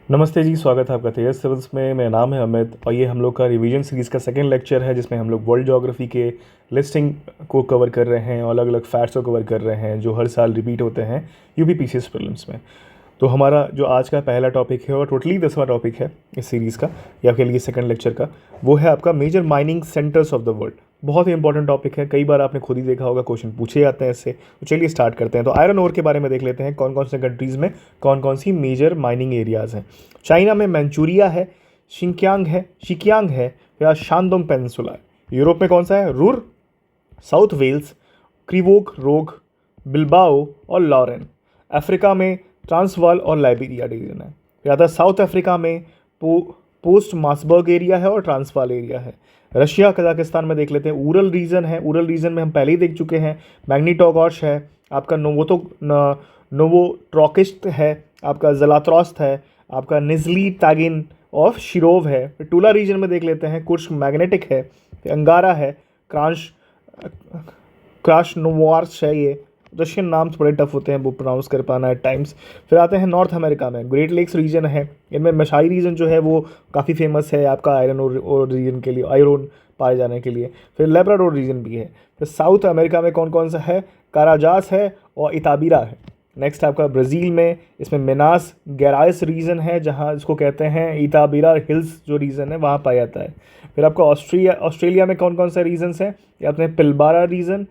नमस्ते जी, स्वागत है आपका तेजस सिविल्स में। मेरा नाम है अमित और ये हम लोग का रिवीजन सीरीज़ का सेकंड लेक्चर है, जिसमें हम लोग वर्ल्ड ज्योग्राफी के लिस्टिंग को कवर कर रहे हैं और अलग अलग फैक्ट्स को कवर कर रहे हैं जो हर साल रिपीट होते हैं यूपीपीसीएस प्रीलिम्स में। तो हमारा जो आज का पहला टॉपिक है और टोटली 10वां टॉपिक है इस सीरीज़ का, या आपके लिए सेकंड लेक्चर का, वो है आपका major mining centres of the world. बहुत ही इंपॉर्टेंट टॉपिक है, कई बार आपने खुद ही देखा होगा, क्वेश्चन पूछे जाते हैं इससे। तो चलिए स्टार्ट करते हैं। तो आयरन ओर के बारे में देख लेते हैं, कौन कौन से कंट्रीज़ में कौन कौन सी मेजर माइनिंग एरियाज़ हैं। चाइना में मैंचूरिया है, शिकियांग है या शानडोंग पेनिनसुला है। यूरोप में कौन सा है? रुर, साउथ वेल्स, क्रिवोक रोग, बिल्बाओ और लॉरेन। अफ्रीका में ट्रांसवाल और लाइबेरिया रीजन है। या था साउथ अफ्रीका में पोस्ट मासबर्ग एरिया है और ट्रांसवाल एरिया है। रशिया कजाकिस्तान में देख लेते हैं, उरल रीजन है। उरल रीजन में हम पहले ही देख चुके हैं। मैग्नीटोगॉश है, आपका नोवोट्रॉकिस्ट है, आपका जलात्रोस्त है, आपका निजली तागिन ऑफ शिरोव है। फिर टूला रीजन में देख लेते हैं, कुर्स्क मैग्नेटिक है, अंगारा है, क्रास्नोवार्स है। ये रशियन नाम थोड़े टफ होते हैं, वो प्रोनाउंस कर पाना एट टाइम्स। फिर आते हैं नॉर्थ अमेरिका में, ग्रेट लेक्स रीजन है। इनमें मशाई रीजन जो है वो काफ़ी फेमस है आपका आयरन और रीजन के लिए, आयरन पाए जाने के लिए। फिर लेब्राडोर रीजन भी है। फिर साउथ अमेरिका में कौन कौन सा है? काराजास है और इताबिरा है। नेक्स्ट आपका ब्राज़ील में, इसमें मिनास गेराइस रीजन है, जहाँ इसको कहते हैं इताबिरा हिल्स जो रीजन है वहाँ पाया जाता है। फिर आपका ऑस्ट्रेलिया में कौन कौन सा रीजन्स हैं? ये अपने पिलबारा रीजन,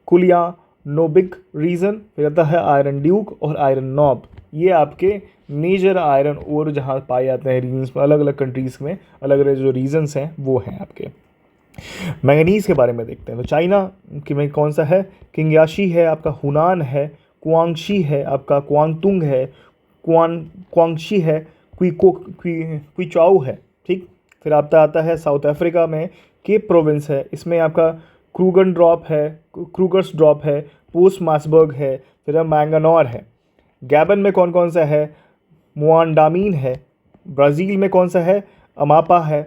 कुलिया नोबिक रीजन, फिर आता है आयरन ड्यूक और आयरन नॉब। ये आपके मेजर आयरन और जहाँ पाए जाते हैं रीजन्स में, अलग अलग कंट्रीज़ में अलग अलग जो रीजन्स हैं वो हैं आपके। मैंगनीज़ के बारे में देखते हैं। तो चाइना के में कौन सा है? किंगयाशी है, आपका हुनान है, कुआंगशी है, आपका क्वांगतुंग है, क्वांगशी है, क्विचाऊ है। ठीक। फिर आपका आता है साउथ अफ्रीका में केप प्रोविंस है, इसमें आपका क्रूगर्स ड्रॉप है, पोस्ट मासबर्ग है, फिर मैंगनोर है। गैबन में कौन कौन सा है? मुआंडामीन है। ब्राज़ील में कौन सा है? अमापा है,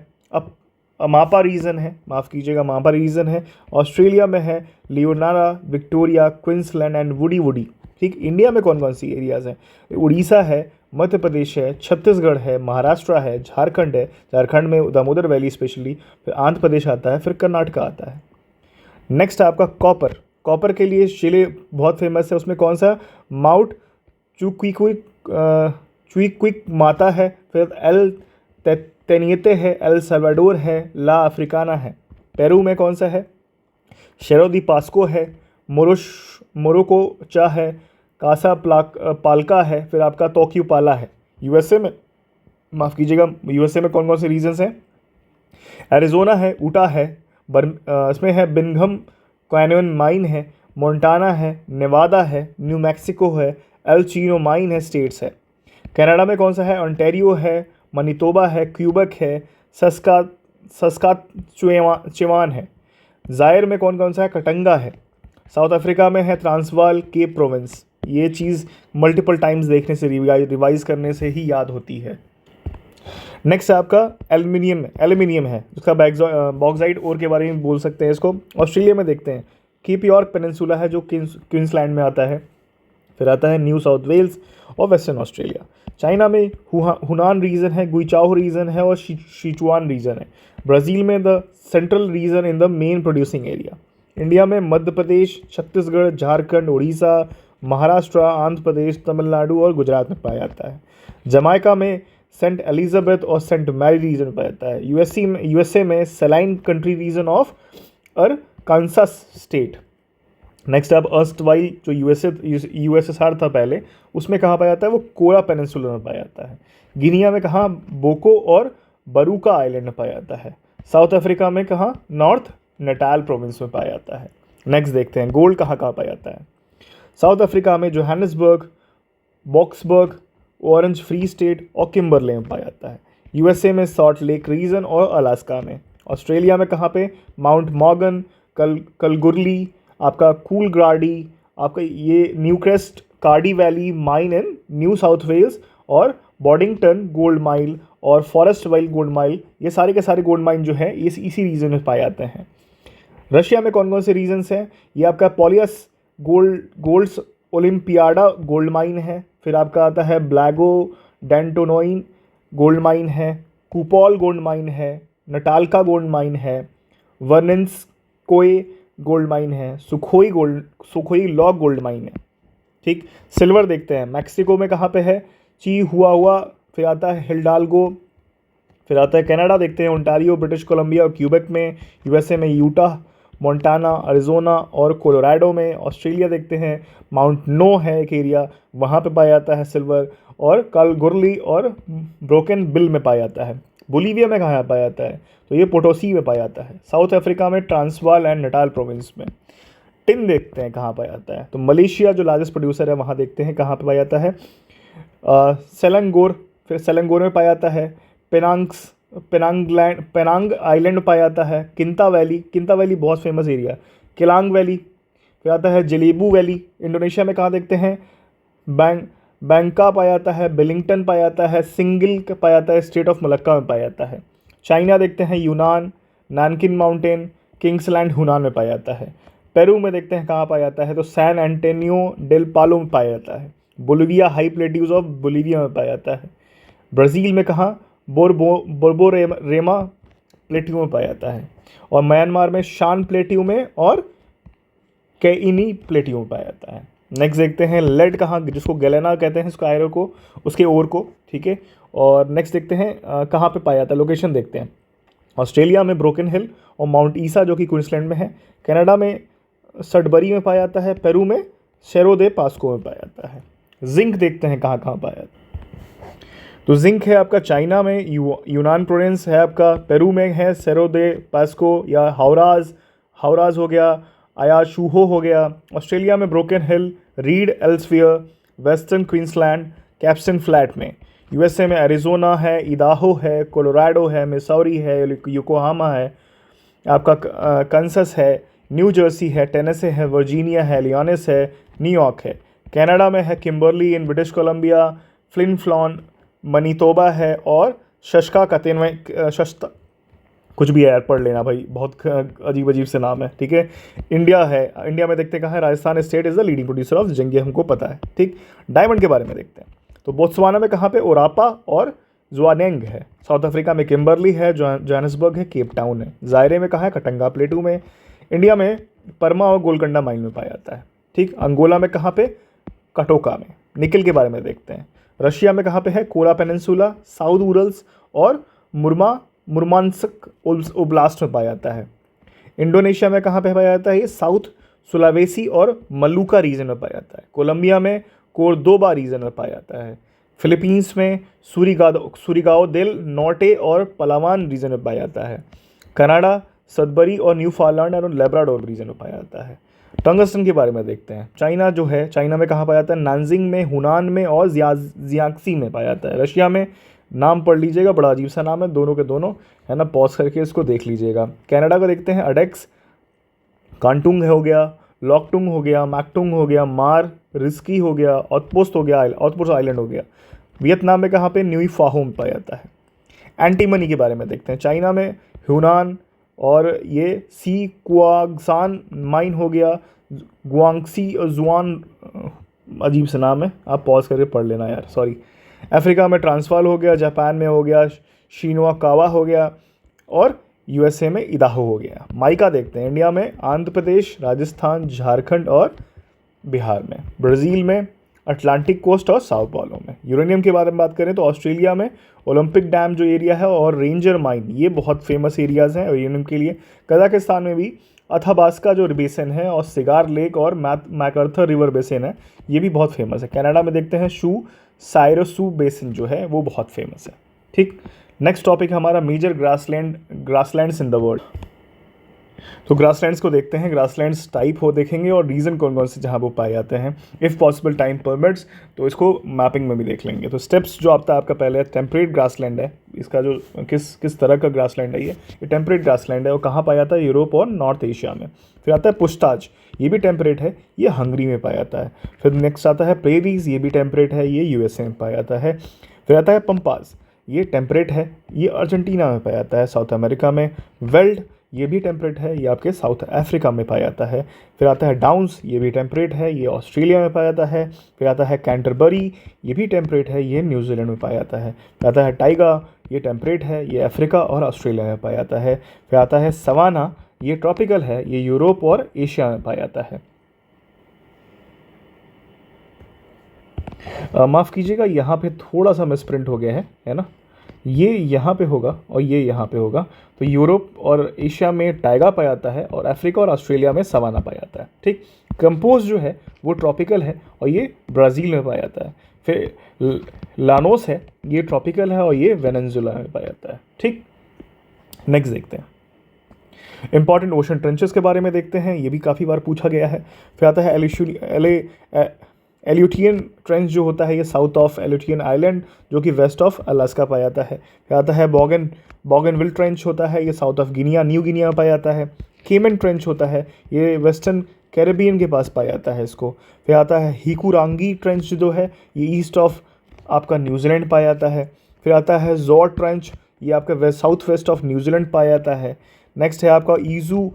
अमापा रीजन है, माफ़ कीजिएगा, अमापा रीजन है। ऑस्ट्रेलिया में है लियोनारा, विक्टोरिया, क्वींसलैंड एंड वुडी। ठीक। इंडिया में कौन कौन सी एरियाज़ हैं? उड़ीसा है, मध्य प्रदेश है, छत्तीसगढ़ है, महाराष्ट्र है, झारखंड है, झारखंड में दामोदर वैली स्पेशली, फिर आंध्र प्रदेश आता है, फिर कर्नाटका आता है। नेक्स्ट आपका कॉपर के लिए चिले बहुत फेमस है। उसमें कौन सा? माउंट चुइक्विक माता है, फिर एल तेनियते है, एल सल्वाडोर है, ला अफ्रीकाना है। पेरू में कौन सा है? शेरो दी पास्को है, मोरोको चा है, कासा पालका है, फिर आपका तोक्यूपाला है। यूएसए में, माफ़ कीजिएगा, यूएसए में कौन कौन से रीजन्स हैं? एरिजोना है, ऊटा है, इसमें है बिंघम कैनयन माइन है, मोंटाना है, नेवादा है, न्यू मैक्सिको है, एल चीनो माइन है, स्टेट्स है। कनाडा में कौन सा है? ओंटारियो है, मनीतोबा है, क्यूबेक है, सस्काचुवान है। जायर में कौन कौन सा है? कटंगा है। साउथ अफ्रीका में है ट्रांसवाल, केप प्रोविंस। ये चीज़ मल्टीपल टाइम्स देखने से, रिवाइज करने से ही याद होती है। नेक्स्ट आपका एल्यूमिनियम है, जिसका बॉक्साइट ओर के बारे में बोल सकते हैं इसको। ऑस्ट्रेलिया में देखते हैं, केप यॉर्क पेनिनसुला है जो क्वींसलैंड में आता है। फिर आता है न्यू साउथ वेल्स और वेस्टर्न ऑस्ट्रेलिया। चाइना में हुनान रीजन है, गुइचाओ रीजन है और सिचुआन रीजन है। ब्राज़ील में the central region in the main producing area. India में मध्य प्रदेश, छत्तीसगढ़, झारखंड, उड़ीसा, महाराष्ट्र, आंध्र प्रदेश, तमिलनाडु और गुजरात में पाया जाता है। जमाइका में सेंट एलिजाबेथ और सेंट मैरी रीजन पाया जाता है। यूएसए में saline country region of Kansas state. Next अब अर्स्टवाइल जो यूएसएसआर था पहले, उसमें कहाँ पाया जाता है? वो कोरा पेनिनसुला में पाया जाता है। गिनिया में कहाँ? बोको और बरूका आइलैंड में पाया जाता है। साउथ अफ्रीका में कहाँ? नॉर्थ नटाल प्रोविंस में पाया जाता है। नेक्स्ट देखते हैं गोल्ड कहाँ कहाँ पाया जाता है। साउथ अफ्रीका में जोहान्सबर्ग, बॉक्सबर्ग, ऑरेंज फ्री स्टेट और किम्बरले में पाया जाता है। यूएसए में सॉल्ट लेक रीजन और अलास्का में। ऑस्ट्रेलिया में कहाँ पे? माउंट मॉर्गन, कलगुरली, आपका कूलग्राडी, आपका ये Newcrest Cadia valley mine in New South Wales और बॉडिंगटन गोल्ड माइल और फॉरेस्ट वाइल गोल्ड माइल, ये सारे के सारे गोल्ड माइन जो है इसी रीजन में पाए जाते हैं। रशिया में कौन कौन से रीजन्स हैं? ये आपका पॉलियस गोल्ड्स ओलिम्पियाडा गोल्ड माइन है। फिर आपका आता है ब्लैगो डेंटोनोइन गोल्ड माइन है, कूपॉल गोल्ड माइन है, नटालका गोल्ड माइन है, वर्निन्स्कोए गोल्ड माइन है, सुखोई लॉग गोल्ड माइन है। ठीक, सिल्वर देखते हैं, मैक्सिको में कहाँ पे है, ची हुआ, फिर आता है हिल्डाल्गो, फिर आता है कनाडा देखते हैं, ओंटारियो, ब्रिटिश कोलंबिया और क्यूबेक में, यूएसए में यूटा, मोंटाना, अरिजोना और कोलोराडो में, ऑस्ट्रेलिया देखते हैं, माउंट नो है एक एरिया, वहाँ पे पाया जाता है सिल्वर, और कलगुरली और ब्रोकन बिल में पाया जाता है। बोलीविया में कहाँ पाया जाता है, तो ये पोटोसी में पाया जाता है। साउथ अफ्रीका में ट्रांसवाल एंड नटाल प्रोविंस में। टिन देखते हैं कहाँ पाया जाता है, तो मलेशिया जो लार्जेस्ट प्रोड्यूसर है वहाँ देखते हैं कहाँ पे पाया जाता है, सेलंगोर, फिर सेलंगोर में पाया जाता है, पेनांग आइलैंड पाया जाता है, किंता वैली बहुत फेमस एरिया, केलांग वैली, फिर आता है जलेबू वैली। इंडोनेशिया में कहाँ देखते हैं, बैंका पाया जाता है, बेलिंगटन पाया जाता है, सिंगिल पाया जाता है, स्टेट ऑफ मलक्का में पाया जाता है। चाइना देखते हैं, यूनान, नानकिन माउंटेन, किंग्सलैंड हुनान में पाया जाता है। पेरू में देखते हैं कहाँ पाया जाता है, तो सैन एंटोनियो डेल पालो में पाया जाता है। Bolivia high plateaus of Bolivia में पाया जाता है। ब्राज़ील में कहाँ, बोर्बोरेमा प्लेट्यू में पाया जाता है। और म्यांमार में शान प्लेट्यू में और केइनी प्लेट्यू में पाया जाता है। नेक्स्ट देखते हैं लेड कहाँ, जिसको गैलेना कहते हैं इसको आयरो को, उसके ओर को, ठीक है। और नेक्स्ट देखते हैं कहाँ पे पाया जाता है, लोकेशन देखते हैं। ऑस्ट्रेलिया में ब्रोकन हिल और माउंट ईसा जो कि क्वींसलैंड में है। कनाडा में सडबरी में पाया जाता है। पेरू में सेरो दे पास्को में पाया जाता है। जिंक देखते हैं कहाँ कहाँ पाया जाता है, तो जिंक है आपका चाइना में, यूनान प्रोविंस है आपका, पेरू में है सेरो दे पास्को या हाउराज हो गया, आयाशूहो हो गया। ऑस्ट्रेलिया में Broken Hill, Reed Elsevier, western Queensland, capstan flat में। यूएसए में एरिजोना है, इदाहो है, कोलोराडो है, मिसौरी है, योकोहामा है, आपका कंसस है, न्यू जर्सी है, टेनेसे है, वर्जीनिया है, लियोनिस है, न्यूयॉर्क है। कनाडा में है Kimberley in British Columbia, Flin Flon, Manitoba है, और शस्का कतेनवे शस्ता कुछ भी है यार, पढ़ लेना भाई, बहुत अजीब अजीब से नाम है, ठीक है। इंडिया है, इंडिया में देखते हैं कहाँ है, Rajasthan state is the leading producer of zinc, हमको पता है, ठीक। डायमंड के बारे में देखते हैं, तो बोत्सवाना में कहाँ पे, ओरापा और जुआनेंग है। साउथ अफ्रीका में किम्बर्ली है, जोहानिसबर्ग है, केप टाउन है। जायरे में कहाँ है, कटंगा प्लेटू में। इंडिया में परमा और गोलकंडा माइन में पाया जाता है, ठीक। अंगोला में कहाँ पे, कटोका में। निकल के बारे में देखते हैं, रशिया में कहाँ पे है, कोला पेनिनसुला, साउथ उरल्स और मुर्मांस्क ओब्लास्ट में पाया जाता है। इंडोनेशिया में कहाँ पे पाया जाता है, ये साउथ सुलावेसी और मलुका रीजन में पाया जाता है। कोलंबिया में कोर्दोबा रीजन में पाया जाता है। फिलीपींस में सुरिगाओ देल नॉर्टे और पलावान रीजन में पाया जाता है। कनाडा सदबरी और न्यूफाउंडलैंड और लेब्राडोर रीजन में पाया जाता है। टंगस्टन के बारे में देखते हैं, चाइना जो है, चाइना में कहाँ पाया जाता है, नानजिंग में, हुनान में और जियांगसी में पाया जाता है। रशिया में, नाम पढ़ लीजिएगा, बड़ा अजीब सा नाम है, दोनों के दोनों है ना, पॉज करके इसको देख लीजिएगा। कनाडा को देखते हैं, अडेक्स, कांटुंग हो गया, लॉकटुंग हो गया, मैकटुंग हो गया, मार रिस्की हो गया, आउटपोस्ट हो गया, आउटपोस्ट आइलैंड हो गया। वियतनाम में कहाँ पे, न्यू फाहो में पाया जाता है। एंटीमनी के बारे में देखते हैं, चाइना में ह्यूनान और ये सी क्वागसान माइन हो गया, गुआंगसी और जुआन, अजीब सा नाम है, आप पॉज करके पढ़ लेना यार, सॉरी। अफ्रीका में ट्रांसवाल हो गया, जापान में हो गया शिनोकावा हो गया, और यूएसए में इदाहो हो गया। माइका देखते हैं, इंडिया में आंध्र प्रदेश, राजस्थान, झारखंड और बिहार में। ब्राज़ील में अटलांटिक कोस्ट और साओ पाउलो में। यूरेनियम के बारे में बात करें तो ऑस्ट्रेलिया में ओलंपिक डैम जो एरिया है और रेंजर माइन, ये बहुत फेमस एरियाज़ हैं यूरेनियम के लिए। कजाकिस्तान में भी अथाबास्का जो बेसिन है और सिगार लेक और मैकअर्थर रिवर बेसिन है, ये भी बहुत फेमस है। कनाडा में देखते हैं साइरोसू बेसिन जो है वो बहुत फेमस है, ठीक। नेक्स्ट टॉपिक हमारा major grasslands in the world. तो ग्रासलैंड्स को देखते हैं, ग्रासलैंड्स टाइप हो देखेंगे और रीज़न कौन कौन से जहाँ वो पाए जाते हैं। इफ़ पॉसिबल टाइम परमिट्स तो इसको मैपिंग में भी देख लेंगे। तो स्टेप्स जो आता है आपका, पहले टेम्परेट ग्रासलैंड है, इसका जो किस तरह का ग्रासलैंड है, ये टेम्परेट ग्रासलैंड है और कहाँ पाया जाता है, यूरोप और नॉर्थ एशिया में। फिर आता है पुश्ताज, ये भी टेम्परेट है, ये हंगरी में पाया जाता है। फिर नेक्स्ट आता है प्रेरीज, ये भी टेम्परेट है, ये यूएसए में पाया जाता है। फिर आता है पम्पास, ये टेम्परेट है, ये अर्जेंटीना में पाया जाता है, साउथ अमेरिका में। वेल्ड, ये भी टेम्परेट है, ये आपके साउथ अफ्रीका में पाया जाता है। फिर आता है डाउन्स, ये भी टेम्परेट है, ये ऑस्ट्रेलिया में पाया जाता है। फिर आता है कैंटरबरी, ये भी टेम्परेट है, ये न्यूजीलैंड में पाया जाता है। फिर आता है टाइगा, ये टेम्परेट है, ये अफ्रीका और ऑस्ट्रेलिया में पाया जाता है। फिर आता है सवाना, ये ट्रॉपिकल है, ये यूरोप और एशिया में पाया जाता है। माफ़ कीजिएगा, यहाँ पे थोड़ा सा मिसप्रिंट हो गया है ना। ये यहाँ पे होगा और ये यहाँ पे होगा। तो यूरोप और एशिया में टाइगा पाया जाता है और अफ्रीका और ऑस्ट्रेलिया में सवाना पाया जाता है। ठीक, कंपोज जो है वो ट्रॉपिकल है और ये ब्राज़ील में पाया जाता है। फिर लानोस है, ये ट्रॉपिकल है और ये वेनेजुएला में पाया जाता है। ठीक, नेक्स्ट देखते हैं। इंपॉर्टेंट ओशन ट्रेंचेस के बारे में देखते हैं, ये भी काफ़ी बार पूछा गया है। फिर आता है एल्यूटियन ट्रेंच जो होता है, ये साउथ ऑफ एल्यूटियन आइलैंड जो कि वेस्ट ऑफ अलास्का पाया जाता है। फिर आता है बॉगनविल ट्रेंच होता है, ये साउथ ऑफ न्यू गिनिया में पाया जाता है। केमन ट्रेंच होता है, ये वेस्टर्न कैरेबियन के पास पाया जाता है इसको। फिर आता है हिकुरांगी ट्रेंच जो है, ये ईस्ट ऑफ आपका न्यूजीलैंड पाया जाता है। फिर आता है जोर ट्रेंच, ये आपका साउथ वेस्ट ऑफ न्यूजीलैंड पाया जाता है। नेक्स्ट है आपका ईजू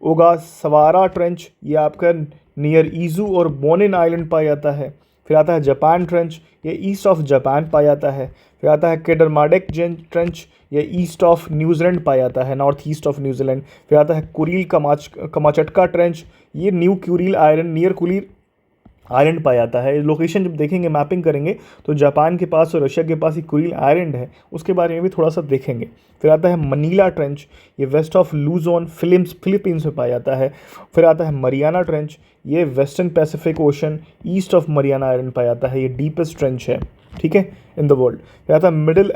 ओगासवारा ट्रेंच, ये आपका नियर ईजू और बोनिन आइलैंड पाया जाता है। फिर आता है जापान ट्रेंच, ये ईस्ट ऑफ जापान पाया जाता है। फिर आता है केडरमाडेक ट्रेंच, ये ईस्ट ऑफ न्यूजीलैंड पाया जाता है, नॉर्थ ईस्ट ऑफ न्यूजीलैंड। फिर आता है कुरील कमाचटका ट्रेंच, ये new क्यूरील island near Kureel island पाया जाता है। लोकेशन जब देखेंगे, मैपिंग करेंगे, तो जापान के पास और रशिया के पास एक कुरील आइलैंड है, उसके बारे में भी थोड़ा सा देखेंगे। फिर आता है मनीला ट्रेंच, ये वेस्ट ऑफ लूजोन फिलीपींस में पाया जाता है। फिर आता है मरियाना ट्रेंच, ये western Pacific ocean east of Mariana island पाया जाता है, ये डीपेस्ट ट्रेंच है, ठीक है, इन द वर्ल्ड। फिर आता है मिडिल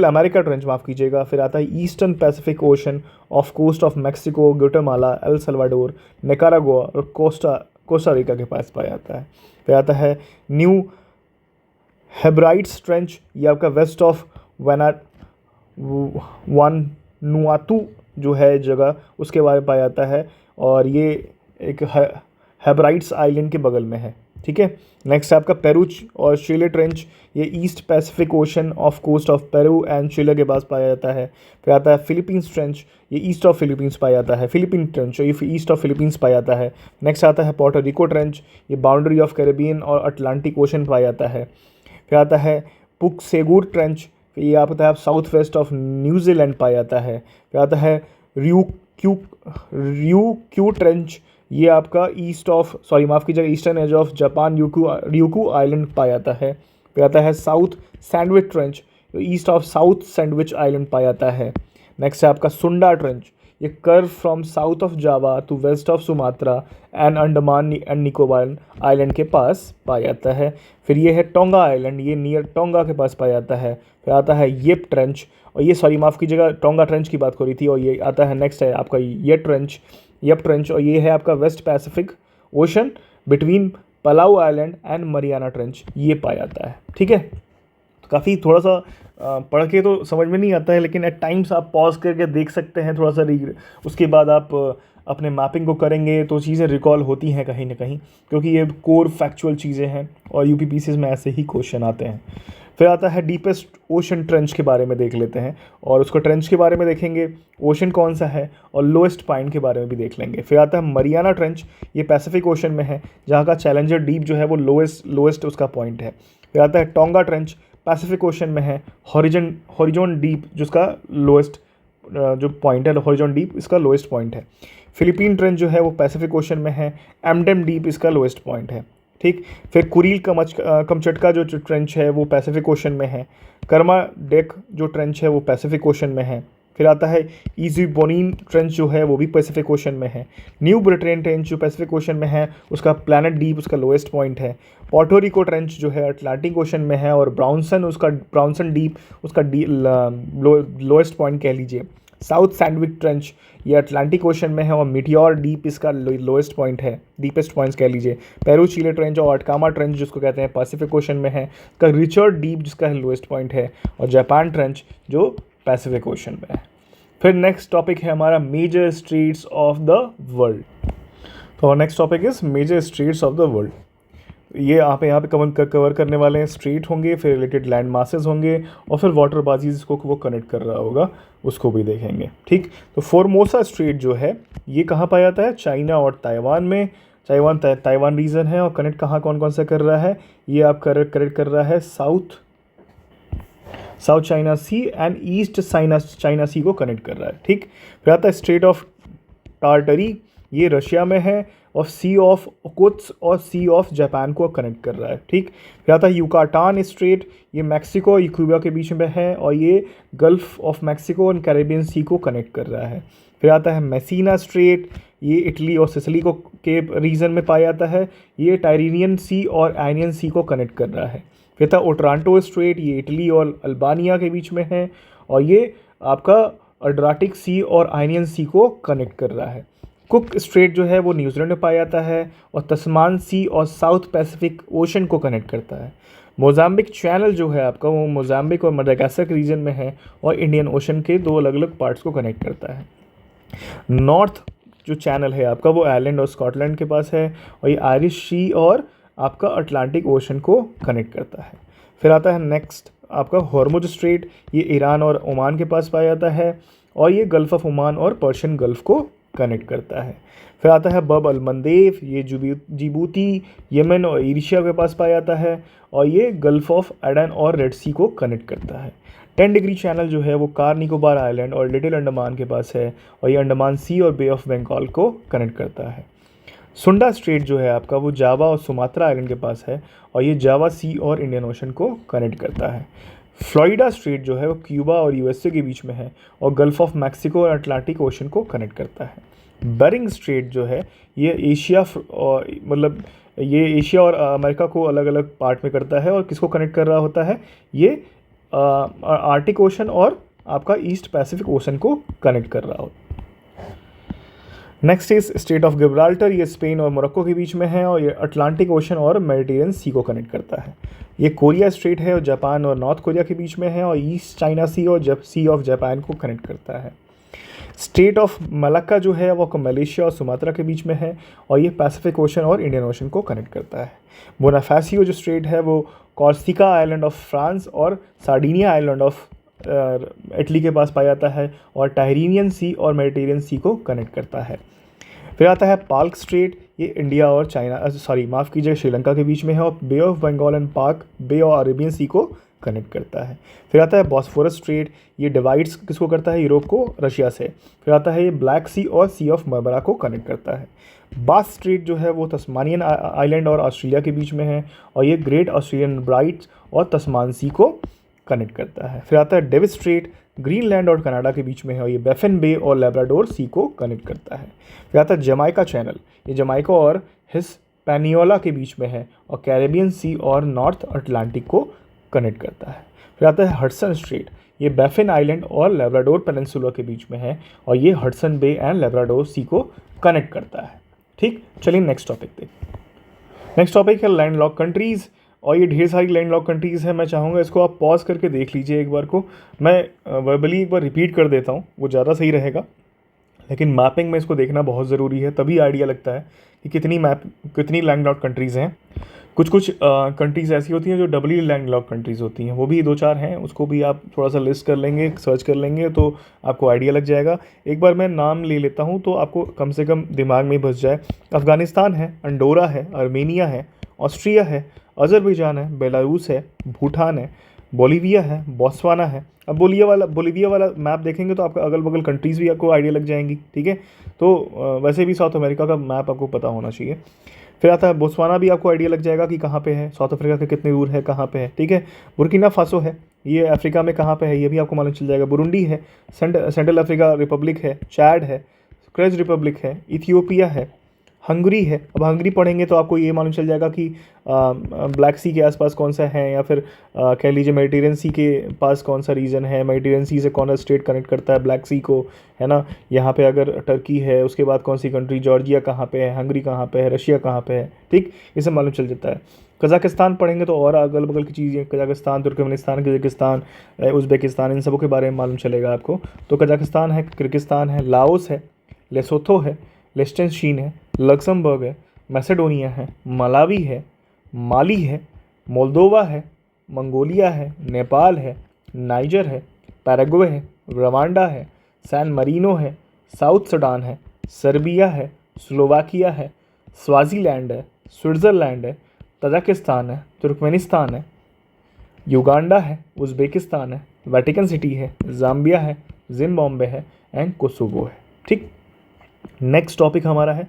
अमेरिका ट्रेंच, माफ़ कीजिएगा। फिर आता है eastern Pacific Ocean off coast of Mexico, Guatemala, El Salvador, Nicaragua और कोस्टा रिका के पास पाया जाता है। फिर आता है न्यू हेब्राइड्स ट्रेंच, ये आपका वेस्ट ऑफ वानुआतू जो है जगह, उसके बारे में पाया जाता है और ये एक हेब्राइड्स आइलैंड के बगल में है, ठीक है। नेक्स्ट है आपका पेरू और चिले ट्रेंच, ये east Pacific Ocean off coast of Peru and Chile के पास पाया जाता है। फिर आता है फिलीपींस ट्रेंच, ये ईस्ट ऑफ फिलीपींस पाया जाता है। फिलीपीन ट्रेंच ये ईस्ट ऑफ फिलीपींस पाया जाता है। नेक्स्ट आता है पोर्टो रिको ट्रेंच, ये बाउंड्री ऑफ कैरेबियन और अटलांटिक ओशन पाया जाता है। फिर आता है पुकसेगुर ट्रेंच, ये आता है साउथ वेस्ट ऑफ न्यूजीलैंड पाया जाता है। फिर आता है रियूक्यू ट्रेंच, ये आपका eastern edge of Japan ryukyu island पाया जाता है। फिर आता है South Sandwich Trench, east of South Sandwich island पाया जाता है। नेक्स्ट है आपका सुंडा ट्रेंच, ये curve from south of Java to west of Sumatra and Andaman and Nicobar island के पास पाया जाता है। फिर ये है टोंगा आइलैंड, ये नियर टोंगा के पास पाया जाता है। फिर आता है येप ट्रेंच, और ये माफ़ कीजिएगा, टोंगा ट्रेंच की बात हो रही थी। और ये आता है नेक्स्ट है आपका येप ट्रेंच, और ये है आपका west Pacific Ocean between Palau island and Mariana Trench, ये पाया जाता है, ठीक है। तो काफ़ी थोड़ा सा पढ़ के तो समझ में नहीं आता है, लेकिन एट टाइम्स आप पॉज करके देख सकते हैं थोड़ा सा, उसके बाद आप अपने मैपिंग को करेंगे तो चीज़ें रिकॉल होती हैं कहीं ना कहीं, क्योंकि ये कोर फैक्चुअल चीज़ें हैं और यूपीपीसीएस में ऐसे ही क्वेश्चन आते हैं। फिर आता है डीपेस्ट ओशन ट्रेंच के बारे में देख लेते हैं, और उसको ट्रेंच के बारे में देखेंगे, ओशन कौन सा है, और लोएस्ट पॉइंट के बारे में भी देख लेंगे। फिर आता है मरियाना ट्रेंच, ये पैसिफिक ओशन में है, जहाँ का चैलेंजर डीप जो है वो लोएस्ट उसका पॉइंट है। फिर आता है टोंगा ट्रेंच, पैसिफिक ओशन में है, हॉरिजॉन डीप जिसका लोएस्ट जो पॉइंट है, हॉरिजॉन डीप इसका लोएस्ट पॉइंट है। फिलीपीन ट्रेंच जो है वो पैसिफिक ओशन में है, एमडेम डीप इसका लोएस्ट पॉइंट है, ठीक। फिर कुरील कमचटका जो ट्रेंच है वो पैसिफिक ओशन में है। कर्मा डेक जो ट्रेंच है वो पैसिफिक ओशन में है। फिर आता है ईजी बोनिन ट्रेंच जो है वो भी पैसिफिक ओशन में है। न्यू ब्रिटेन ट्रेंच जो पैसिफिक ओशन में है, उसका प्लैनेट डीप उसका लोएस्ट पॉइंट है। पोर्टो रिको ट्रेंच जो है अटलांटिक ओशन में है, और ब्राउनसन डीप उसका लोएस्ट पॉइंट कह लीजिए। साउथ सैंडविच ट्रेंच ये अटलांटिक ओशन में है, और मीटियोर डीप इसका लोएस्ट पॉइंट है, डीपेस्ट पॉइंट्स कह लीजिए। पेरू चिले ट्रेंच और अटकामा ट्रेंच जिसको कहते हैं पैसिफिक ओशन में है, इसका रिचर्ड डीप जिसका लोएस्ट पॉइंट है, और जापान ट्रेंच जो पैसिफिक ओशन में है। फिर नेक्स्ट टॉपिक है हमारा major straits of the world. तो next topic is major straits of the world. ये आप यहाँ पे कवर करने वाले हैं, स्ट्रेट होंगे, फिर रिलेटेड लैंड मासेस होंगे, और फिर वाटर बाजीज को वो कनेक्ट कर रहा होगा, उसको भी देखेंगे। ठीक, तो फॉर्मोसा स्ट्रेट जो है ये कहाँ पाया जाता है? चाइना और ताइवान में। ताइवान रीजन है, और कनेक्ट कहाँ कौन कौन सा कर रहा है? ये आप करेक्ट कर रहा है South China Sea and East China Sea को कनेक्ट कर रहा है। ठीक, फिर आता है स्ट्रेट ऑफ टार्टरी, ये रशिया में है, और सी ऑफ ओखोत्स्क और सी ऑफ जापान को कनेक्ट कर रहा है। ठीक, फिर आता है युकाटान स्ट्रेट, ये मैक्सिको और क्यूबा के बीच में है, और ये गल्फ ऑफ मैक्सिको और कैरेबियन सी को कनेक्ट कर रहा है। फिर आता है मेसीना स्ट्रेट, ये इटली और सिसिली को के रीजन में पाया जाता है, ये टाइरेनियन सी और आयनियन सी को कनेक्ट कर रहा है। फिर था ओट्रांटो स्ट्रेट, ये इटली और अल्बानिया के बीच में है, और ये आपका अड्राटिक सी और आयनियन सी को कनेक्ट कर रहा है। कुक स्ट्रेट जो है वो न्यूजीलैंड में पाया जाता है, और तस्मान सी और साउथ पैसिफिक ओशन को कनेक्ट करता है। मोजाम्बिक चैनल जो है आपका, वो मोजाम्बिक और मडागास्कर के रीजन में है, और इंडियन ओशन के दो अलग अलग पार्ट्स को कनेक्ट करता है। नॉर्थ जो चैनल है आपका, वो आयरलैंड और स्कॉटलैंड के पास है, और ये आयरिश सी और आपका अटलांटिक ओशन को कनेक्ट करता है। फिर आता है नेक्स्ट आपका हॉर्मुज स्ट्रेट, ये ईरान और ओमान के पास पाया जाता है, और ये गल्फ ऑफ ओमान और पर्शियन गल्फ को कनेक्ट करता है। फिर आता है बब अल मंदेब, ये जिबूती, यमन और एशिया के पास पाया जाता है, और ये गल्फ ऑफ एडन और रेड सी को कनेक्ट करता है। 10 डिग्री चैनल जो है वो कार निकोबार आइलैंड और लिटिल अंडमान के पास है, और ये अंडमान सी और बे ऑफ बंगाल को कनेक्ट करता है। सुंडा स्ट्रेट जो है आपका, वो जावा और सुमात्रा आइलैंड के पास है, और ये जावा सी और इंडियन ओशन को कनेक्ट करता है। फ्लोरिडा स्ट्रेट जो है वो क्यूबा और यूएसए के बीच में है, और गल्फ ऑफ मैक्सिको और अटलांटिक ओशन को कनेक्ट करता है। बेरिंग स्ट्रेट जो है ये एशिया मतलब ये एशिया और अमेरिका को अलग अलग पार्ट में करता है, और किसको कनेक्ट कर रहा होता है? ये आर्टिक ओशन और आपका ईस्ट पैसिफिक ओशन को कनेक्ट कर रहा होता है। Next is state of Gibraltar, ये स्पेन और मोरक्को के बीच में है, और ये अटलांटिक ओशन और मेडिटेरियन सी को कनेक्ट करता है। ये कोरिया स्ट्रेट है, और जापान और नॉर्थ कोरिया के बीच में है, और ईस्ट चाइना सी और सी ऑफ जापान को कनेक्ट करता है। स्टेट ऑफ मलक्का जो है वो मलेशिया और सुमात्रा के बीच में है, और ये पैसिफिक ओशन और इंडियन ओशन को कनेक्ट करता है। बोनाफासियो जो स्ट्रेट है वो कॉर्सिका आइलैंड ऑफ फ्रांस और सार्डिनिया आइलैंड ऑफ इटली के पास पाया जाता है, और टाइरेनियन सी और मेडिटेरियन सी को कनेक्ट करता है। फिर आता है पार्क स्ट्रेट, ये इंडिया और माफ़ कीजिए श्रीलंका के बीच में है, और bay of Bengal and Palk bay of Arabian Sea को कनेक्ट करता है। फिर आता है बॉस्फोरस स्ट्रेट, ये डिवाइड्स किसको करता है? यूरोप को रशिया से। फिर आता है ये ब्लैक सी और सी ऑफ मरमरा को कनेक्ट करता है। बास स्ट्रेट जो है वो तस्मानियन आइलैंड और ऑस्ट्रेलिया के बीच में है, और ये ग्रेट ऑस्ट्रेलियन ब्राइट्स और तस्मान सी को कनेक्ट करता है। फिर आता है डेविस स्ट्रेट, ग्रीनलैंड और कनाडा के बीच में है, और ये बैफिन बे और लेब्राडोर सी को कनेक्ट करता है। फिर आता है जमाइका चैनल, ये जमाइका और हिस्पैनियोला के बीच में है, और कैरेबियन सी और नॉर्थ अटलांटिक को कनेक्ट करता है। फिर आता है हडसन स्ट्रेट, ये बैफिन आइलैंड और लेब्राडोर पेनिनसुला के बीच में है, और ये हडसन बे एंड लेब्राडोर सी को कनेक्ट करता है। ठीक, चलिए नेक्स्ट टॉपिक देखते हैं। नेक्स्ट टॉपिक है लैंडलॉक कंट्रीज़, और ये ढेर सारी लैंडलॉक कंट्रीज़ हैं। मैं चाहूँगा इसको आप पॉज करके देख लीजिए एक बार को, मैं वर्बली एक बार रिपीट कर देता हूँ, वो ज़्यादा सही रहेगा, लेकिन मैपिंग में इसको देखना बहुत ज़रूरी है, तभी आइडिया लगता है कि कितनी लैंडलॉक कंट्रीज़ हैं। कुछ कंट्रीज़ ऐसी होती हैं जो डबली लैंडलॉक कंट्रीज़ होती हैं, वो भी 2-4 हैं, उसको भी आप थोड़ा सा लिस्ट कर लेंगे, सर्च कर लेंगे तो आपको आइडिया लग जाएगा। एक बार मैं नाम ले लेता हूँ तो आपको कम से कम दिमाग में बस जाए। अफ़गानिस्तान है, अंडोरा है, आर्मेनिया है, ऑस्ट्रिया है, अज़रबैजान है, बेलारूस है, भूटान है, बोलीविया है, बोत्सवाना है। अब बोलीविया वाला मैप देखेंगे तो आपका अगल बगल कंट्रीज़ भी आपको आइडिया लग जाएंगी। ठीक है, तो वैसे भी साउथ अमेरिका का मैप आपको पता होना चाहिए। फिर आता है बोत्सवाना, भी आपको आइडिया लग जाएगा कि कहाँ पे है, साउथ अफ्रीका के कितने दूर है, कहाँ पे है। ठीक है, बुर्किना फासो है, ये अफ्रीका में कहाँ पे है, ये भी आपको मालूम चल जाएगा। बुरुंडी है, सेंट्रल अफ्रीका रिपब्लिक है, चैड है, क्रेज रिपब्लिक है, इथियोपिया है, हंगरी है। अब हंगरी पढ़ेंगे तो आपको ये मालूम चल जाएगा कि ब्लैक सी के आसपास कौन सा है, या फिर कह लीजिए मेडिटेरियन सी के पास कौन सा रीजन है, मेडिटेरियन सी से कौन सा स्टेट कनेक्ट करता है ब्लैक सी को, है ना। यहाँ पे अगर टर्की है, उसके बाद कौन सी कंट्री, जॉर्जिया कहाँ पे है, हंगरी कहाँ पे है, रशिया कहाँ पे है। ठीक, इसे मालूम चल जाता है। कज़ाकिस्तान पढ़ेंगे तो और अगल बगल की चीज़ें, कज़ाकिस्तान, तुर्कमेनिस्तान, किर्गिस्तान, उज़्बेकिस्तान, इन सबों के बारे में मालूम चलेगा आपको। तो कज़ाकिस्तान है, किर्गिस्तान है, लाओस है, लेसोथो है, लिechtenstein है, लक्समबर्ग है, मैसेडोनिया है, मलावी है, माली है, मोल्दोवा है, मंगोलिया है, नेपाल है, नाइजर है, पैराग्वे है, रवांडा है, सैन मरीनो है, साउथ सूडान है, सर्बिया है, स्लोवाकिया है, स्वाजीलैंड है, स्विट्ज़रलैंड है, तजाकिस्तान है, तुर्कमेनिस्तान है, युगांडा है, उज़्बेकिस्तान है, वेटिकन सिटी है, ज़ाम्बिया है, जिम्बाब्वे है एंड कोसोवो है। ठीक, नेक्स्ट टॉपिक हमारा है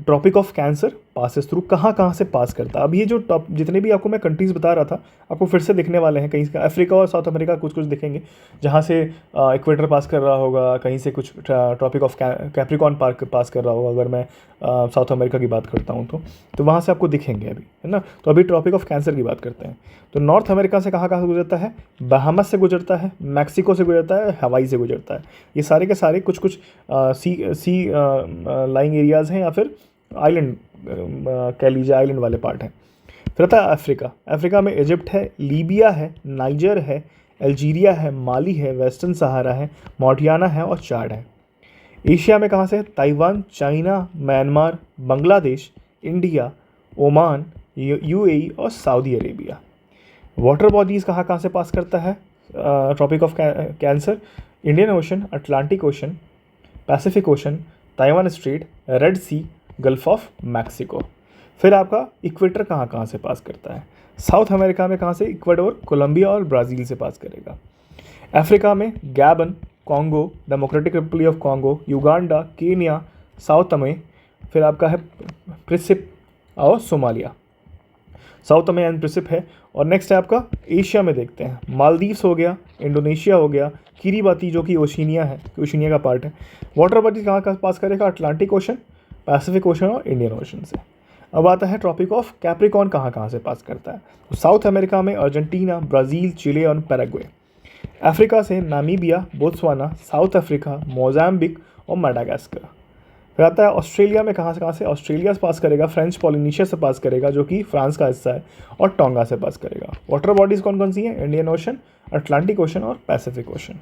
topic of cancer passes through, कहाँ कहाँ से पास करता है। अब ये जो जितने भी आपको मैं कंट्रीज़ बता रहा था आपको फिर से दिखने वाले हैं, कहीं से अफ्रीका और साउथ अमेरिका कुछ कुछ दिखेंगे जहाँ से इक्वेटर पास कर रहा होगा, कहीं से कुछ टॉपिक ऑफ कैप्रिकॉन पास कर रहा होगा। अगर मैं साउथ अमेरिका की बात करता हूँ तो वहाँ से आपको दिखेंगे अभी, है ना। तो अभी टॉपिक ऑफ कैंसर की बात करते हैं। तो नॉर्थ अमेरिका से कहाँ कहाँ से गुजरता है, बहामस से गुजरता है, मैक्सिको से गुजरता है, हवाई से गुजरता है। ये सारे के सारे कुछ कुछ सी लाइंग एरियाज़ हैं या फिर आइलैंड कह लीजिए, आइलैंड वाले पार्ट हैं। फिर आता है अफ्रीका। अफ्रीका में इजिप्ट है, लीबिया है, नाइजर है, अल्जीरिया है, माली है, वेस्टर्न सहारा है, मॉरिटानिया है और चाड है। एशिया में कहाँ से, Taiwan, China, Myanmar, Bangladesh, India, Oman, UAE और सऊदी अरेबिया। वाटर बॉडीज़ कहाँ कहाँ से पास करता है Tropic of Cancer, Indian Ocean, Atlantic Ocean, Pacific Ocean, Taiwan Strait, Red Sea, Gulf of Mexico. फिर आपका इक्वेटर कहाँ कहाँ से पास करता है, साउथ अमेरिका में कहाँ से, इक्वाडोर, कोलंबिया और ब्राज़ील से पास करेगा। अफ्रीका में Gabon, Congo, democratic Republic of Congo, Uganda, Kenya, south में फिर आपका है प्रिंसिप और सोमालिया, साउथ में एंड प्रिंसिप है। और नेक्स्ट है आपका एशिया में देखते हैं, मालदीव्स हो गया, इंडोनेशिया हो गया, किरीबाती जो कि ओशिनिया है, ओशिनिया का पार्ट है। वाटर बॉडी कहाँ कहाँ पास करेगा, अटलांटिक ओशन, पैसिफिक ओशन और इंडियन ओशन से। अब आता है ट्रॉपिक ऑफ कैप्रिकॉर्न कहाँ कहाँ से पास करता है। तो साउथ अमेरिका में अर्जेंटीना, ब्राज़ील, चिले और पैराग्वे। अफ्रीका से Namibia, Botswana, south Africa, Mozambique और मेडागास्कर। फिर आता है ऑस्ट्रेलिया में कहाँ से, ऑस्ट्रेलिया से पास करेगा, फ्रेंच पॉलिनेशिया से पास करेगा जो कि फ्रांस का हिस्सा है, और टोंगा से पास करेगा। वाटर बॉडीज़ कौन कौन सी हैं, इंडियन ओशन, अटलांटिक ओशन और पैसिफिक ओशन।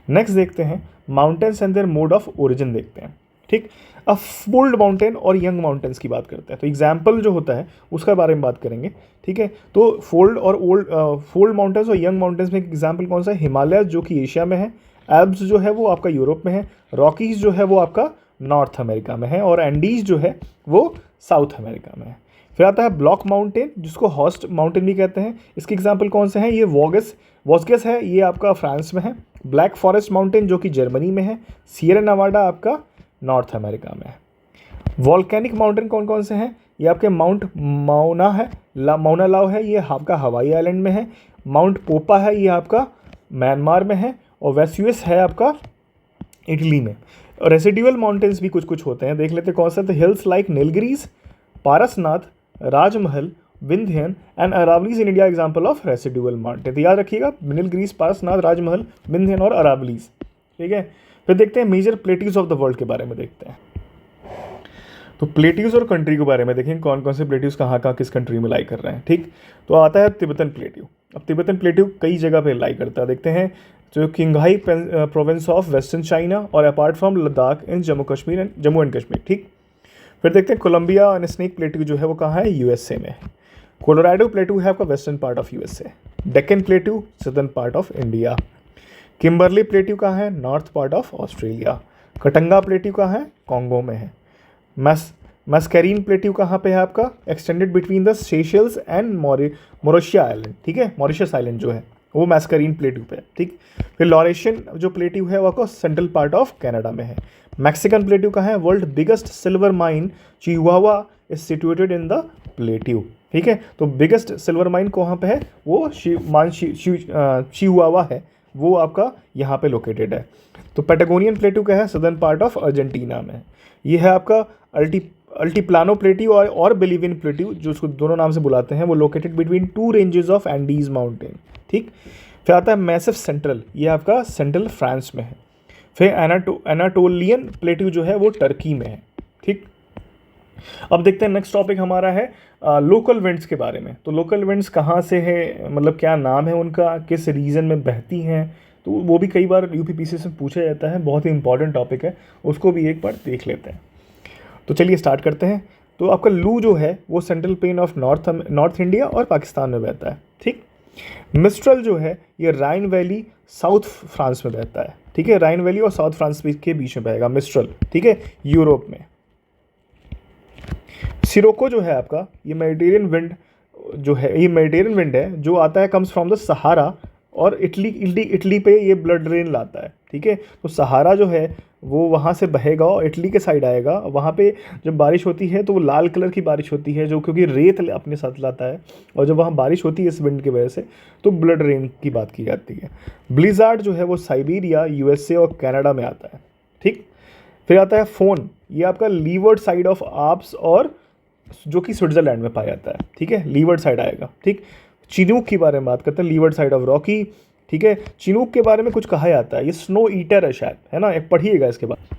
नेक्स्ट देखते हैं mountains and their mode of origin देखते हैं। ठीक, अब ओल्ड माउंटेन और यंग माउंटेन्स की बात करते हैं। तो एग्जाम्पल जो होता है उसका बारे में बात करेंगे। ठीक है, तो फोल्ड माउंटेन्स और यंग माउंटेन्स में एग्जाम्पल कौन सा है, हिमालय जो कि एशिया में है, एल्प्स जो है वो आपका यूरोप में है, रॉकीज जो है वो आपका नॉर्थ अमेरिका में है, और एंडीज जो है वो साउथ अमेरिका में है। फिर आता है ब्लॉक माउंटेन जिसको हॉस्ट माउंटेन भी कहते हैं। इसके एग्जाम्पल कौन से हैं, ये वॉस्गस है, ये आपका फ्रांस में है। ब्लैक फॉरेस्ट माउंटेन जो कि जर्मनी में है। सियरा नेवाडा आपका नॉर्थ अमेरिका में है। वॉल्केनिक माउंटेन कौन कौन से हैं, ये आपके माउंट माउना है, माउना लाव है, ये आपका हवाई आइलैंड में है। माउंट पोपा है, ये आपका म्यांमार में है, और वेसुवियस है आपका इटली में। और रेसिडुअल माउंटेन्स भी कुछ कुछ होते हैं, देख लेते हैं कौन सा। तो hills like Nilgiris, Parasnath, Rajmahal, Vindhyan and Aravallis in India example of residual mountain. तो याद रखिएगा, नीलगिरीज, पारसनाथ, राजमहल, विंध्यन और अरावलीज। ठीक है, फिर देखते हैं major plateaus of the world के बारे में देखते हैं। तो प्लेट्यूज और कंट्री के बारे में देखें, कौन कौन से प्लेट्यूज कहाँ कहाँ किस कंट्री में लाई कर रहे हैं। ठीक, तो आता है तिब्बतन प्लेट्यू। अब तिब्बतन प्लेट्यू कई जगह पे लाई करता है, देखते हैं। जो Qinghai province of western China और apart from Ladakh in Jammu and Kashmir. ठीक, फिर देखते हैं कोलंबिया एंड स्नेक प्लेट्यू जो है वो कहाँ है, यूएसए में। कोलोराडो प्लेट्यू है आपका western part of USA. Deccan plateau southern part of India. Kimberley plateau कहाँ है, north part of Australia. Katanga plateau कहाँ है, कॉन्गो में है। मस्कैरीन प्लेट्यू कहाँ पे है आपका, extended between the Seychelles and Mauritius island. ठीक है, मॉरिशस आइलैंड जो है वो मस्कैरीन प्लेट्यू पे है। ठीक, फिर लॉरेशियन जो प्लेट्यू है वो आपको सेंट्रल पार्ट ऑफ कनाडा में है। मैक्सिकन प्लेट्यू कहाँ है, world biggest silver mine Chihuahua is situated in the plateau. ठीक है, तो बिगेस्ट सिल्वर माइन कहाँ पे है, वो चिहुआहुआ है, वो आपका यहाँ पे लोकेटेड है। तो पैटागोनियन प्लेट्यू क्या है, सदर्न पार्ट ऑफ अर्जेंटीना में। ये है आपका अल्टीप्लानो प्लेट्यू और बोलिवियन प्लेट्यू, जो उसको दोनों नाम से बुलाते हैं, वो located between two ranges of Andes mountain. ठीक, फिर आता है मैसिव सेंट्रल, ये आपका सेंट्रल फ्रांस में है। फिर एनाटोलियन प्लेट्यू जो है वो टर्की में है। ठीक, अब देखते हैं नेक्स्ट टॉपिक हमारा है लोकल विंड्स के बारे में। तो लोकल विंड्स कहाँ से है, मतलब क्या नाम है उनका, किस रीजन में बहती हैं, तो वो भी कई बार यूपीपीसी से पूछा जाता है, बहुत ही इंपॉर्टेंट टॉपिक है, उसको भी एक बार देख लेते हैं। तो चलिए स्टार्ट करते हैं। तो आपका लू जो है वो central plain of north India और पाकिस्तान में बहता है, ठीक। मिस्ट्रल जो है ये राइन वैली साउथ फ्रांस में बहता है, ठीक है, राइन वैली और साउथ फ्रांस के बीच में बहेगा मिस्ट्रल, ठीक है, यूरोप में। सिरोको जो है आपका ये मेडिटेरियन विंड जो है, ये मेडिटेरियन विंड है जो आता है, कम्स फ्रॉम द सहारा, और इटली पे ये ब्लड रेन लाता है, ठीक है। तो सहारा जो है वो वहाँ से बहेगा और इटली के साइड आएगा, वहाँ पे जब बारिश होती है तो वो लाल कलर की बारिश होती है, जो क्योंकि रेत अपने साथ लाता है, और जब वहाँ बारिश होती है इस विंड की वजह से तो ब्लड रेन की बात की जाती है। ब्लिज़ार्ड जो है वो साइबेरिया, यूएसए और कनाडा में आता है, ठीक। फिर आता है फोन, ये आपका लीवर्ड साइड ऑफ आप्स और जो कि स्विट्जरलैंड में पाया जाता है, ठीक है, लीवर्ड साइड आएगा, ठीक। चिनूक के बारे में बात करते हैं, लीवर्ड साइड ऑफ रॉकी, ठीक है। चिनूक के बारे में कुछ कहा जाता है, ये स्नो ईटर है शायद, है ना, एक पढ़िएगा इसके बाद।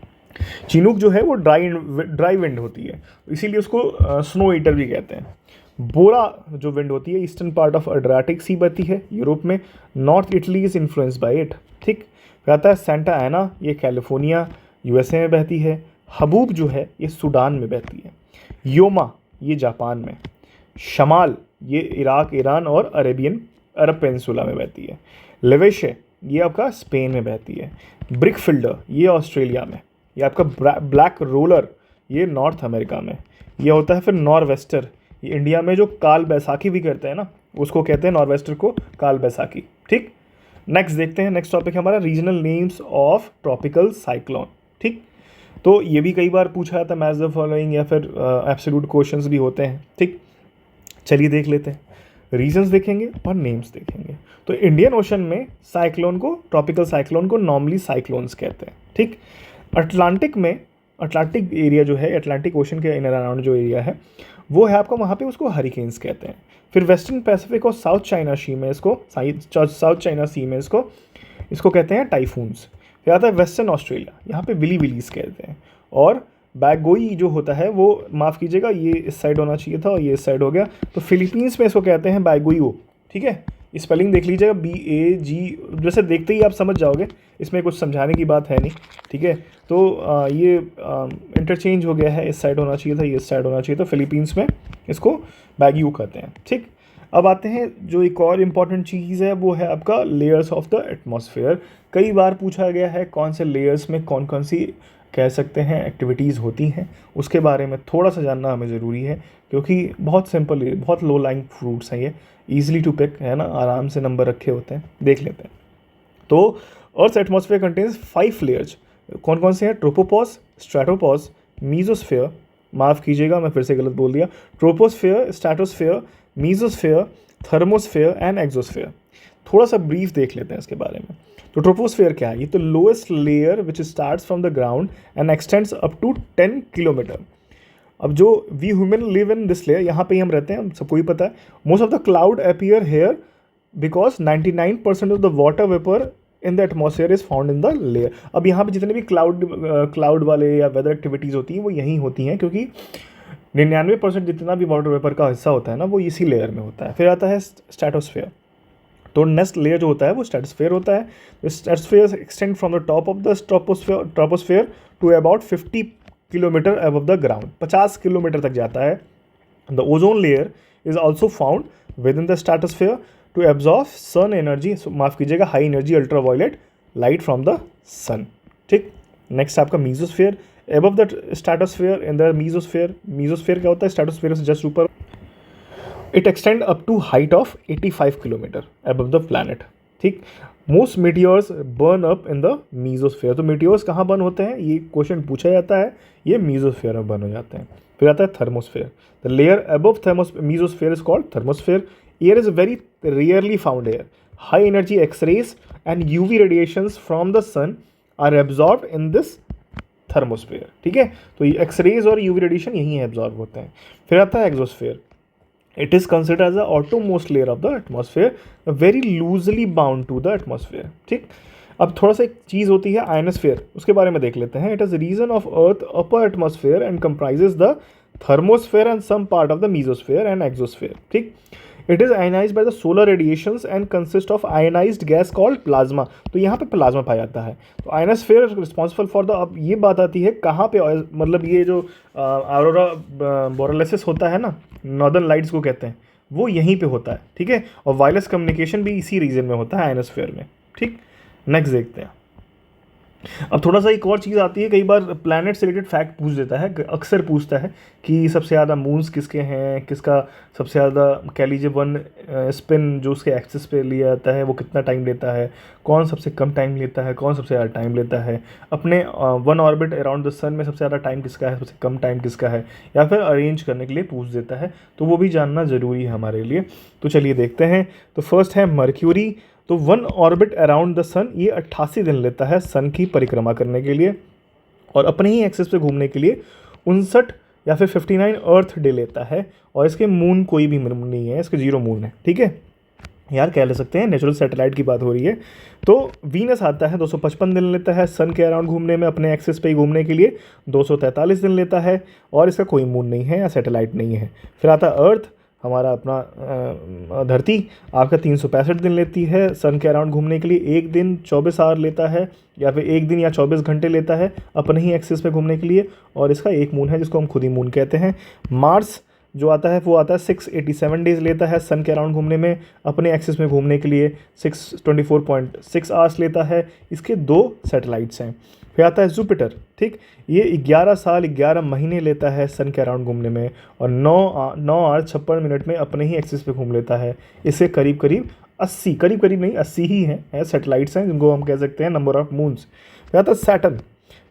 चिनूक जो है वो ड्राई विंड होती है, इसीलिए उसको स्नो ईटर भी कहते हैं। बोरा जो विंड होती है ईस्टर्न पार्ट ऑफ अड्रियाटिक सी बहती है यूरोप में, north Italy is influence by it, ठीक। फिर आता है सेंटा एना, ये कैलिफोर्निया यूएसए में बहती है। हबूब जो है ये सूडान में बहती है। योमा ये जापान में। शमाल ये इराक, ईरान और अरब पेनिनसुला में बहती है। लेवेशे ये आपका स्पेन में बहती है। ब्रिकफिल्डर ये ऑस्ट्रेलिया में। ये आपका ब्लैक रोलर ये नॉर्थ अमेरिका में। ये होता है फिर नॉरवेस्टर, ये इंडिया में जो काल बैसाखी भी करते हैं ना, उसको कहते हैं नॉरवेस्टर को काल बैसाखी, ठीक। नेक्स्ट देखते हैं, नेक्स्ट टॉपिक हमारा regional names of tropical cyclone, ठीक। तो ये भी कई बार पूछा जाता है मैच द फॉलोइंग, या फिर एब्सोल्यूट क्वेश्चंस भी होते हैं, ठीक। चलिए देख लेते हैं, रीजन्स देखेंगे और नेम्स देखेंगे। तो इंडियन ओशन में साइक्लोन को, ट्रॉपिकल साइक्लोन को नॉर्मली साइक्लोन्स कहते हैं, ठीक। अटलांटिक में, अटलांटिक एरिया जो है, अटलांटिक ओशन के इन अराउंड जो एरिया है वो है आपका, वहाँ पे उसको हरिकेन्स कहते हैं। फिर वेस्टर्न पैसिफिक और साउथ चाइना सी में इसको कहते हैं टाइफून्स। फिर आता है वेस्टर्न ऑस्ट्रेलिया, यहाँ पे विली विलीज कहते हैं। और बैगोई जो होता है वो, माफ़ कीजिएगा ये इस साइड होना चाहिए था और ये इस साइड हो गया, तो फिलीपींस में इसको कहते हैं बैगोईओ, ठीक है। स्पेलिंग देख लीजिएगा, BAG, जैसे देखते ही आप समझ जाओगे, इसमें कुछ समझाने की बात है नहीं, ठीक है। तो ये इंटरचेंज हो गया है, इस साइड होना चाहिए था, ये इस साइड होना चाहिए था। फिलीपींस में इसको बैगोईओ कहते हैं, ठीक। अब आते हैं जो एक और इम्पॉर्टेंट चीज़ है, वो है आपका लेयर्स ऑफ द एटमॉस्फेयर। कई बार पूछा गया है कौन से लेयर्स में कौन कौन सी कह सकते हैं एक्टिविटीज़ होती हैं, उसके बारे में थोड़ा सा जानना हमें ज़रूरी है, क्योंकि बहुत सिंपल, बहुत लो लाइंग फ्रूट्स हैं ये, ईजिली टू पिक है ना, आराम से नंबर रखे होते हैं, देख लेते हैं। तो अर्थ एटमॉस्फेयर कंटेन्स 5 लेयर्स, कौन कौन से हैं? ट्रोपोपॉज, स्ट्रेटोपॉज, मीजोस्फेयर, माफ़ कीजिएगा मैं फिर से गलत बोल दिया, troposphere, stratosphere, mesosphere, thermosphere and exosphere. थोड़ा सा ब्रीफ देख लेते हैं इसके बारे में। तो ट्रोपोस्फेयर क्या है? ये तो lowest layer which starts from the ground and extends up to 10 kilometre. अब जो we human live in this layer, यहाँ पे ही हम रहते हैं, सबको ही पता है। Most of the cloud appear here because 99% of the water vapour in the atmosphere is found in the layer. अब यहाँ पे जितने भी क्लाउड वाले या वेदर एक्टिविटीज़ होती हैं वो यहीं होती हैं, क्योंकि 99% जितना भी वाटर वेपर का हिस्सा होता है ना, वो इसी लेयर में होता है। फिर आता है स्ट्रेटोस्फेयर। तो नेक्स्ट लेयर जो होता है वो स्ट्रेटोस्फेयर होता है। Stratosphere extend from the top of the troposphere to about 50 kilometre above the ground, 50 kilometre तक जाता है। The ozone layer is also found within the stratosphere to absorb sun energy, माफ़ कीजिएगा, high energy ultraviolet light from the sun, ठीक। Next आपका mesosphere, above the stratosphere in the mesosphere। mesosphere क्या होता है? stratosphere से just ऊपर। it extend up to height of 85 kilometre above the planet, ठीक। most meteors burn up in the mesosphere। तो meteors कहाँ बर्न होते हैं, ये क्वेश्चन पूछा जाता है, ये mesosphere में बर्न हो जाते हैं। फिर आता है thermosphere. the layer above mesosphere is called thermosphere। air is very rarely found here। high energy x-rays and UV radiations from the sun are absorbed in this thermosphere, ठीक है। तो ये एक्सरेज और यूवी रेडिएशन यहीं absorb होते हैं। फिर आता है exosphere. It is considered as the outermost layer of the atmosphere, very loosely bound to the atmosphere, ठीक। अब थोड़ा सा एक चीज़ होती है आयनोस्फेयर, उसके बारे में देख लेते हैं। It is region of earth upper atmosphere and comprises the thermosphere and some part of the mesosphere and exosphere, ठीक। It is ionised by the solar radiations and consist of ionised gas called plasma. तो यहाँ पे plasma पाया जाता है। तो ionosphere responsible for the, अब ये बात आती है कहाँ पे, मतलब ये जो ऑरोरा बोरेलिस होता है ना, नॉर्दर्न लाइट्स को कहते हैं, वो यहीं पे होता है, ठीक है। और वायरलेस कम्युनिकेशन भी इसी रीजन में होता है, आयनोस्फीयर में, ठीक। नेक्स्ट देखते हैं। अब थोड़ा सा एक और चीज़ आती है, कई बार प्लैनेट से रिलेटेड फैक्ट पूछ देता है, अक्सर पूछता है कि सबसे ज़्यादा मून्स किसके हैं, किसका सबसे ज़्यादा कह लीजिए वन स्पिन जो उसके एक्सिस पे लिया जाता है वो कितना टाइम लेता है, कौन सबसे कम टाइम लेता है, कौन सबसे ज़्यादा टाइम लेता है, अपने वन ऑर्बिट अराउंड द सन में सबसे ज़्यादा टाइम किसका है, सबसे कम टाइम किसका है, या फिर अरेंज करने के लिए पूछ देता है। तो वो भी जानना ज़रूरी है हमारे लिए। तो चलिए देखते हैं। तो फर्स्ट है मर्क्यूरी। तो वन ऑर्बिट अराउंड द सन, ये 88 दिन लेता है सन की परिक्रमा करने के लिए, और अपने ही एक्सिस पे घूमने के लिए 59 या फिर 59 अर्थ डे लेता है। और इसके मून कोई भी मून नहीं है, इसके 0 मून है, ठीक है यार, कह ले सकते हैं नेचुरल सैटेलाइट की बात हो रही है। तो वीनस आता है 255 दिन लेता है सन के अराउंड घूमने में, अपने एक्सिस पे ही घूमने के लिए 243 दिन लेता है, और इसका कोई मून नहीं है या सैटेलाइट नहीं है। फिर आता है अर्थ, हमारा अपना धरती, आपका 365 दिन लेती है सन के अराउंड घूमने के लिए, एक दिन 24 आवर लेता है, या फिर एक दिन या 24 घंटे लेता है अपने ही एक्सिस पे घूमने के लिए, और इसका एक मून है जिसको हम खुद ही मून कहते हैं। मार्स जो आता है वो आता है 687 डेज लेता है सन के अराउंड घूमने में, अपने एक्सिस में घूमने के लिए 624.6 आवर्स लेता है। इसके 2 सैटेलाइट्स हैं। फिर आता है जुपिटर, ठीक, ये 11 साल 11 महीने लेता है सन के अराउंड घूमने में, और 9 आवर 56 मिनट में अपने ही एक्सिस पे घूम लेता है। इससे करीब करीब 80, करीब करीब नहीं 80 ही हैं सैटेलाइट्स हैं जिनको हम कह सकते हैं नंबर ऑफ मून्स। फिर आता है सैटर्न,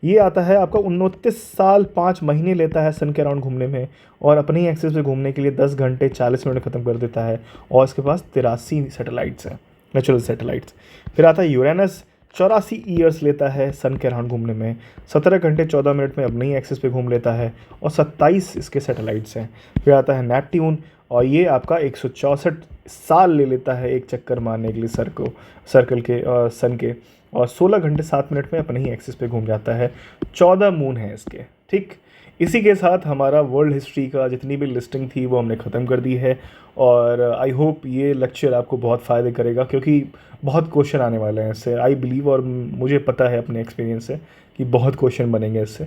ये आता है आपका 29 साल 5 महीने लेता है सन के अराउंड घूमने में, और अपने ही एक्सिस पे घूमने के लिए 10 घंटे 40 मिनट ख़त्म कर देता है, और इसके पास 83 सैटेलाइट्स हैं, नेचुरल सैटेलाइट्स। फिर आता है यूरेनस, 84 ईयर्स लेता है सन के अराउंड घूमने में, 17 घंटे 14 मिनट में अपने ही एक्सिस पे घूम लेता है, और 27 इसके सैटेलाइट्स हैं। फिर आता है नेपट्यून, और ये आपका 164 साल ले लेता है एक चक्कर मारने के लिए सर्कल के सन के, और 16 घंटे 7 मिनट में अपने ही एक्सिस पे घूम जाता है। 14 मून है इसके, ठीक। इसी के साथ हमारा वर्ल्ड हिस्ट्री का जितनी भी लिस्टिंग थी वो हमने ख़त्म कर दी है, और आई होप ये लेक्चर आपको बहुत फ़ायदे करेगा, क्योंकि बहुत क्वेश्चन आने वाले हैं इससे, आई बिलीव, और मुझे पता है अपने एक्सपीरियंस से कि बहुत क्वेश्चन बनेंगे इससे।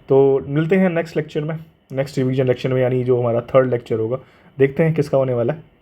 तो मिलते हैं नेक्स्ट लेक्चर में, नेक्स्ट रिवीजन लेक्चर में, यानी जो हमारा 3rd लेक्चर होगा। देखते हैं किसका होने वाला है।